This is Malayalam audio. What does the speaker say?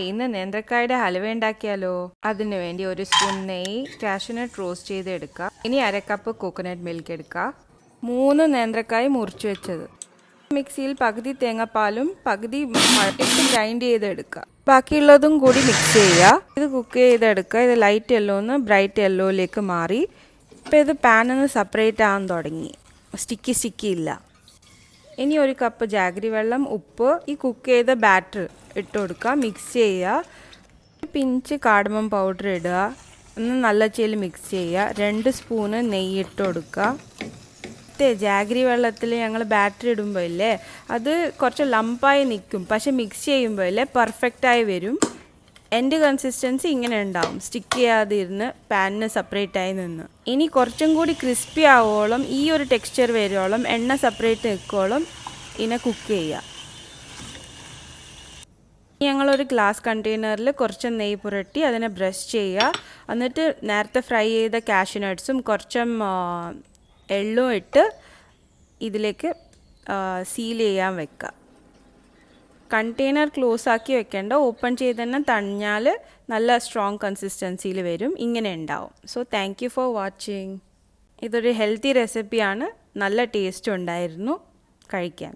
ഇന്ന് നേന്ത്രക്കായുടെ ഹലുവ ഉണ്ടാക്കിയാലോ? അതിനു വേണ്ടി ഒരു സ്പൂൺ നെയ്യ്, കാഷ്യൂനട്ട് റോസ്റ്റ് ചെയ്തെടുക്കുക. ഇനി 1/2 കപ്പ് കോക്കനട്ട് മിൽക്ക് എടുക്കുക. 3 നേന്ത്രക്കായ മുറിച്ച് വെച്ചത്. മിക്സിയിൽ പകുതി തേങ്ങാപ്പാലും പകുതി ഇട്ട് ഗ്രൈൻഡ് ചെയ്തെടുക്കുക. ബാക്കിയുള്ളതും കൂടി മിക്സ് ചെയ്യുക. ഇത് കുക്ക് ചെയ്തെടുക്കുക. ഇത് ലൈറ്റ് യെല്ലോന്ന് ബ്രൈറ്റ് യെല്ലോയിലേക്ക് മാറി. ഇപ്പോൾ ഇത് പാനിൽ നിന്ന് സെപ്പറേറ്റ് ആകാൻ തുടങ്ങി. സ്റ്റിക്കി ഇല്ല. ഇനി 1 കപ്പ് ജാഗരി വെള്ളം, ഉപ്പ്, ഈ കുക്ക് ചെയ്ത ബാറ്റർ ഇട്ട് കൊടുക്കുക. മിക്സ് ചെയ്യുക. പിഞ്ച് കാർഡമം പൗഡർ ഇടുക. ഒന്ന് നല്ല ചേല് മിക്സ് ചെയ്യുക. 2 സ്പൂണ് നെയ്യ് ഇട്ട് കൊടുക്കുക. ജാഗരി വെള്ളത്തിൽ ഞങ്ങൾ ബാറ്റർ ഇടുമ്പോൾ ഇല്ലേ, അത് കുറച്ച് ലംപായി നിൽക്കും. പക്ഷെ മിക്സ് ചെയ്യുമ്പോൾ ഇല്ലേ പെർഫെക്റ്റായി വരും. എൻ്റെ കൺസിസ്റ്റൻസി ഇങ്ങനെ ഉണ്ടാവും, സ്റ്റിക്ക് ചെയ്യാതെ ഇരുന്ന് പാനിന് സെപ്പറേറ്റായി നിന്ന്. ഇനി കുറച്ചും കൂടി ക്രിസ്പി ആവോളം, ഈ ഒരു ടെക്സ്ചർ വരുവോളം, എണ്ണ സെപ്പറേറ്റ് നിൽക്കോളം ഇതിനെ കുക്ക് ചെയ്യുക. ഞങ്ങളൊരു ഗ്ലാസ് കണ്ടെയ്നറിൽ കുറച്ച് നെയ്യ് പുരട്ടി അതിനെ ബ്രഷ് ചെയ്യുക. എന്നിട്ട് നേരത്തെ ഫ്രൈ ചെയ്ത കാഷ്യൂനട്ട്സും കുറച്ചും എള്ളും ഇട്ട് ഇതിലേക്ക് സീൽ ചെയ്യാൻ വെക്കുക. കണ്ടെയ്നർ ക്ലോസ് ആക്കി വെക്കേണ്ട, ഓപ്പൺ ചെയ്ത് തന്നെ തണിഞ്ഞാൽ നല്ല സ്ട്രോങ് കൺസിസ്റ്റൻസിയിൽ വരും. ഇങ്ങനെ ഉണ്ടാവും. So thank you for watching. ഇതൊരു ഹെൽത്തി റെസിപ്പിയാണ്. നല്ല ടേസ്റ്റ് ഉണ്ടായിരുന്നു കഴിക്കാൻ.